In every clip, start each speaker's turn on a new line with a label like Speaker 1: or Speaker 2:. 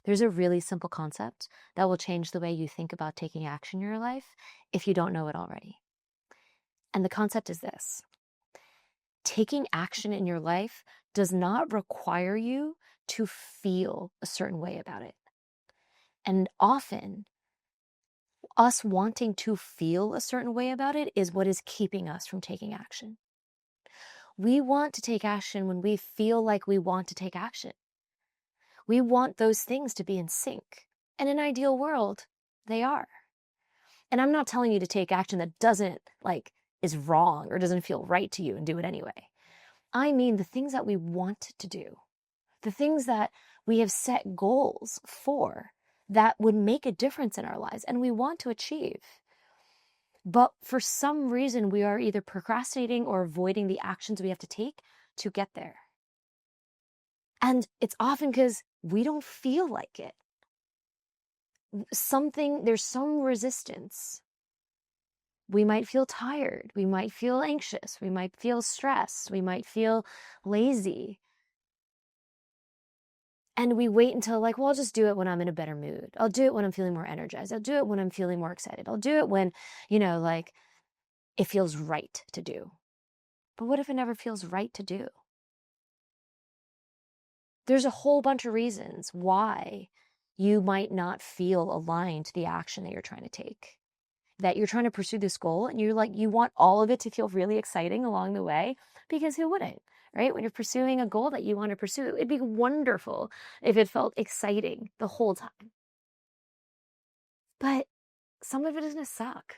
Speaker 1: There's a really simple concept that will change the way you think about taking action in your life if you don't know it already. And the concept is this: taking action in your life does not require you to feel a certain way about it. And often, us wanting to feel a certain way about it is what is keeping us from taking action. We want to take action when we feel like we want to take action. We want those things to be in sync. In an ideal world, they are. And I'm not telling you to take action that doesn't, is wrong or doesn't feel right to you and do it anyway. I mean the things that we want to do, the things that we have set goals for that would make a difference in our lives and we want to achieve. But for some reason, we are either procrastinating or avoiding the actions we have to take to get there. And it's often because we don't feel like it. There's some resistance. We might feel tired. We might feel anxious. We might feel stressed. We might feel lazy. And we wait until well, I'll just do it when I'm in a better mood. I'll do it when I'm feeling more energized. I'll do it when I'm feeling more excited. I'll do it when, it feels right to do. But what if it never feels right to do? There's a whole bunch of reasons why you might not feel aligned to the action that you're trying to take. That you're trying to pursue this goal and you want all of it to feel really exciting along the way, because who wouldn't, right? When you're pursuing a goal that you want to pursue, it'd be wonderful if it felt exciting the whole time. But some of it is going to suck,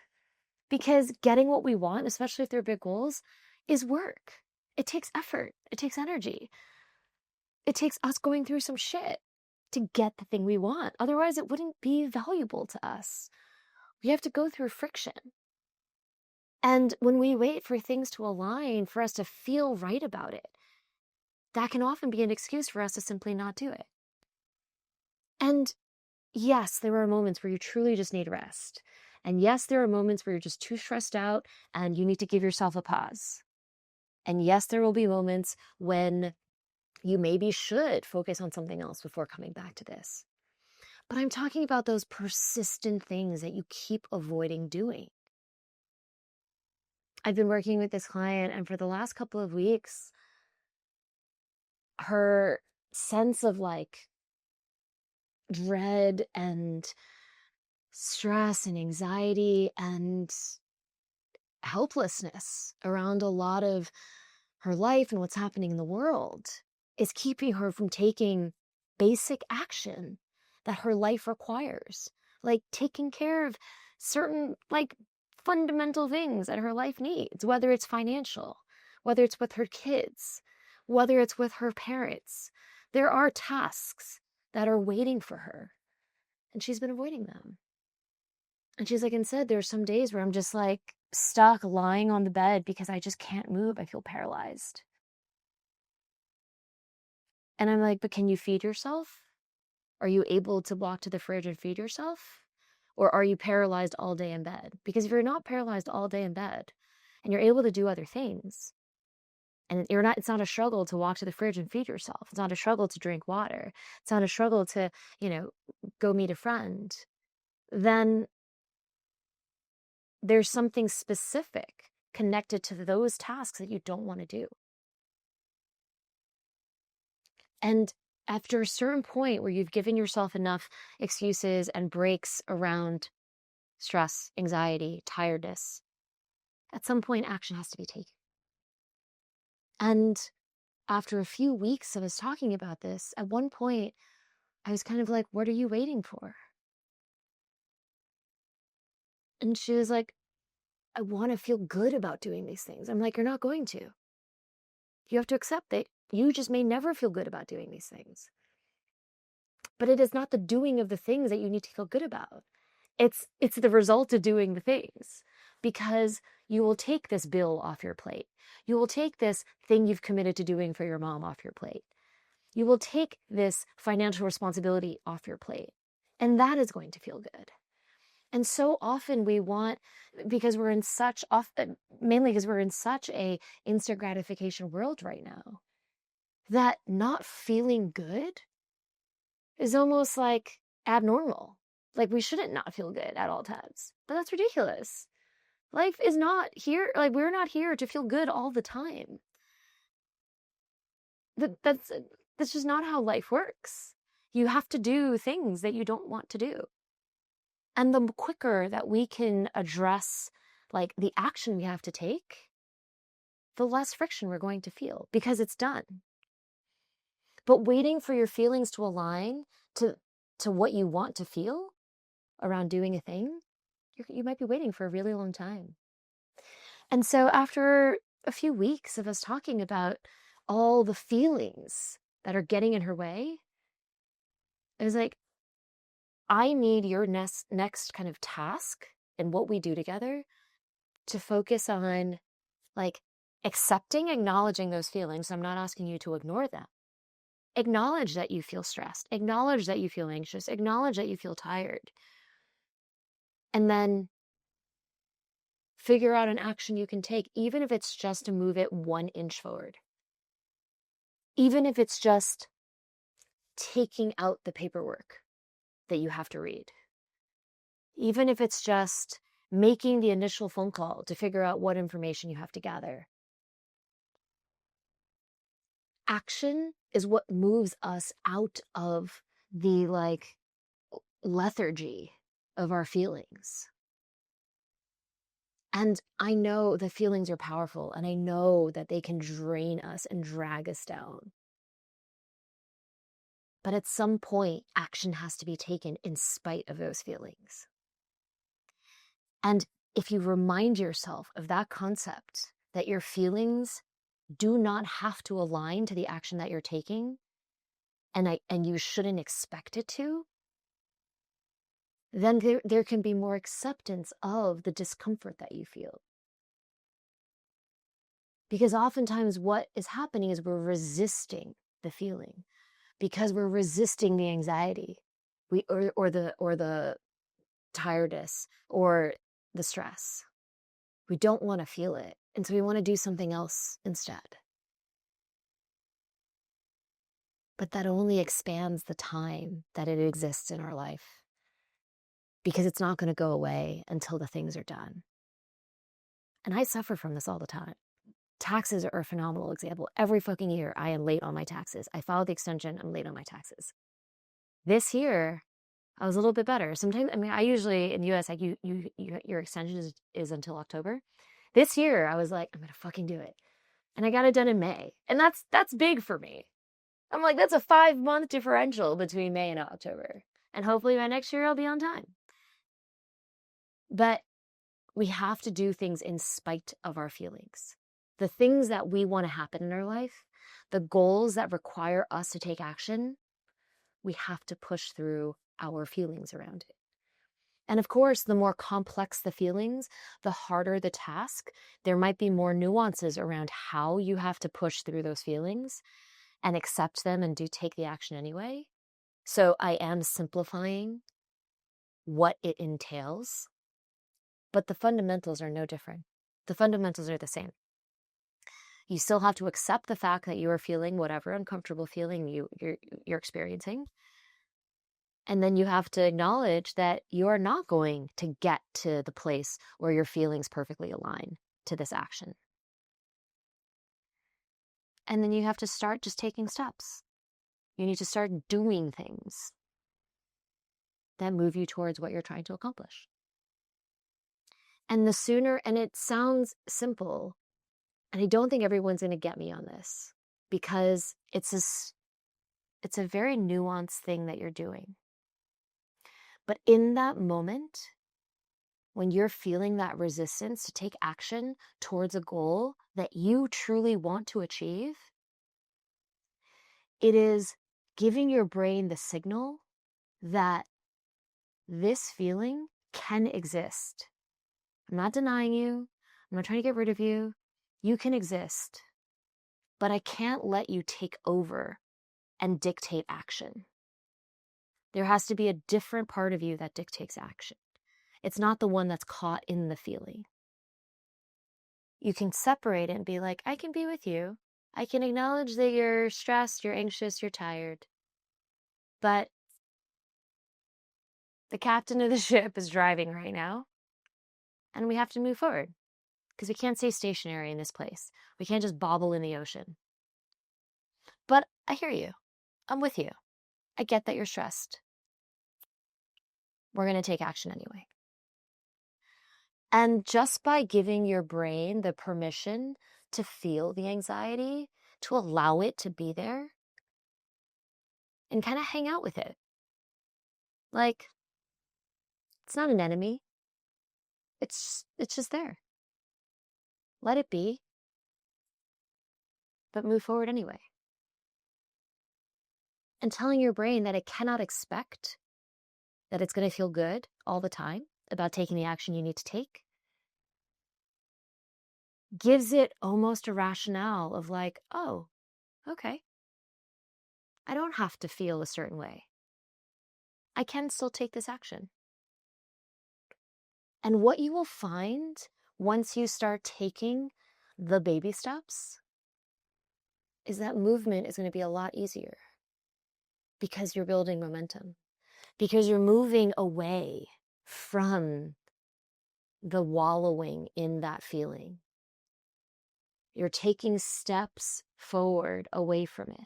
Speaker 1: because getting what we want, especially if they're big goals, is work. It takes effort. It takes energy. It takes us going through some shit to get the thing we want. Otherwise, it wouldn't be valuable to us. We have to go through friction. And when we wait for things to align, for us to feel right about it, that can often be an excuse for us to simply not do it. And yes, there are moments where you truly just need rest. And yes, there are moments where you're just too stressed out and you need to give yourself a pause. And yes, there will be moments when you maybe should focus on something else before coming back to this. But I'm talking about those persistent things that you keep avoiding doing. I've been working with this client, and for the last couple of weeks, her sense of dread and stress and anxiety and helplessness around a lot of her life and what's happening in the world is keeping her from taking basic action that her life requires, like taking care of certain fundamental things that her life needs, whether it's financial, whether it's with her kids, whether it's with her parents. There are tasks that are waiting for her, and she's been avoiding them. And she's and said, there are some days where I'm just stuck lying on the bed because I just can't move. I feel paralyzed. And I'm but can you feed yourself? Are you able to walk to the fridge and feed yourself? Or are you paralyzed all day in bed? Because if you're not paralyzed all day in bed and you're able to do other things, and it's not a struggle to walk to the fridge and feed yourself. It's not a struggle to drink water. It's not a struggle to, go meet a friend. Then there's something specific connected to those tasks that you don't want to do. And after a certain point where you've given yourself enough excuses and breaks around stress, anxiety, tiredness, at some point action has to be taken. And after a few weeks of us talking about this, at one point I was kind of what are you waiting for? And she was I want to feel good about doing these things. I'm you're not going to. You have to accept that you just may never feel good about doing these things. But it is not the doing of the things that you need to feel good about. It's the result of doing the things, because you will take this bill off your plate. You will take this thing you've committed to doing for your mom off your plate. You will take this financial responsibility off your plate, and that is going to feel good. And so often we want, because we're in mainly because we're in such a instant gratification world right now, that not feeling good is almost like abnormal. Like we shouldn't not feel good at all times. But that's ridiculous. Life is not here, like we're not here to feel good all the time. That's just not how life works. You have to do things that you don't want to do. And the quicker that we can address like the action we have to take, the less friction we're going to feel because it's done. But waiting for your feelings to align to what you want to feel around doing a thing, you might be waiting for a really long time. And so after a few weeks of us talking about all the feelings that are getting in her way, it was like, I need your next kind of task and what we do together to focus on like accepting, acknowledging those feelings. I'm not asking you to ignore them. Acknowledge that you feel stressed, acknowledge that you feel anxious, acknowledge that you feel tired. And then figure out an action you can take, even if it's just to move it 1 inch forward. Even if it's just taking out the paperwork that you have to read. Even if it's just making the initial phone call to figure out what information you have to gather. Action is what moves us out of the like lethargy of our feelings. And I know the feelings are powerful, and I know that they can drain us and drag us down. But at some point, action has to be taken in spite of those feelings. And if you remind yourself of that concept, that your feelings do not have to align to the action that you're taking, and you shouldn't expect it to, then there can be more acceptance of the discomfort that you feel. Because oftentimes what is happening is we're resisting the feeling because we're resisting the anxiety or the tiredness or the stress. We don't want to feel it. And so we want to do something else instead. But that only expands the time that it exists in our life because it's not going to go away until the things are done. And I suffer from this all the time. Taxes are a phenomenal example. Every fucking year, I am late on my taxes. I filed the extension, I'm late on my taxes. This year, I was a little bit better. Sometimes, I mean, I usually, in the US, like your extension is until October. This year, I was like, I'm going to fucking do it. And I got it done in May. And that's big for me. I'm like, that's a 5-month differential between May and October. And hopefully by next year, I'll be on time. But we have to do things in spite of our feelings. The things that we want to happen in our life, the goals that require us to take action, we have to push through our feelings around it. And of course, the more complex the feelings, the harder the task. There might be more nuances around how you have to push through those feelings and accept them and do take the action anyway. So I am simplifying what it entails, but the fundamentals are no different. The fundamentals are the same. You still have to accept the fact that you are feeling whatever uncomfortable feeling you're experiencing. And then you have to acknowledge that you are not going to get to the place where your feelings perfectly align to this action. And then you have to start just taking steps. You need to start doing things that move you towards what you're trying to accomplish. And the sooner, and it sounds simple, and I don't think everyone's going to get me on this because it's a very nuanced thing that you're doing. But in that moment, when you're feeling that resistance to take action towards a goal that you truly want to achieve, it is giving your brain the signal that this feeling can exist. I'm not denying you. I'm not trying to get rid of you. You can exist. But I can't let you take over and dictate action. There has to be a different part of you that dictates action. It's not the one that's caught in the feeling. You can separate it and be like, I can be with you. I can acknowledge that you're stressed, you're anxious, you're tired. But The captain of the ship is driving right now, and we have to move forward because we can't stay stationary in this place. We can't just bobble in the ocean. But I hear you. I'm with you. I get that you're stressed. We're going to take action anyway. And just by giving your brain the permission to feel the anxiety, to allow it to be there, and kind of hang out with it. Like, it's not an enemy. It's just there. Let it be, but move forward anyway. And telling your brain that it cannot expect that it's going to feel good all the time about taking the action you need to take gives it almost a rationale of like, oh, okay, I don't have to feel a certain way. I can still take this action. And what you will find once you start taking the baby steps is that movement is going to be a lot easier because you're building momentum, because you're moving away from the wallowing in that feeling. You're taking steps forward away from it,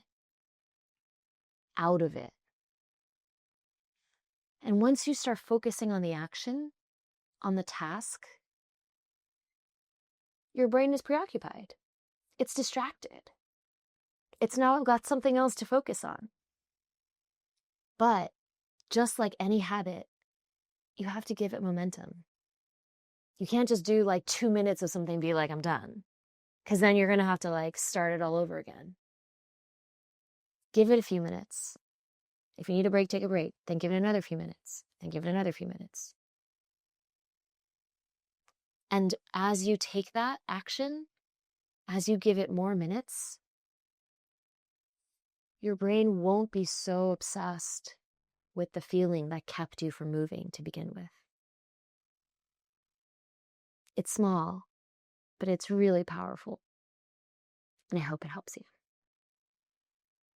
Speaker 1: out of it. And once you start focusing on the action, on the task, your brain is preoccupied. It's distracted. It's now got something else to focus on. But just like any habit, you have to give it momentum. You can't just do like 2 minutes of something and be like, I'm done. Because then you're going to have to like start it all over again. Give it a few minutes. If you need a break, take a break. Then give it another few minutes. Then give it another few minutes. And as you take that action, as you give it more minutes, your brain won't be so obsessed with the feeling that kept you from moving to begin with. It's small, but it's really powerful. And I hope it helps you.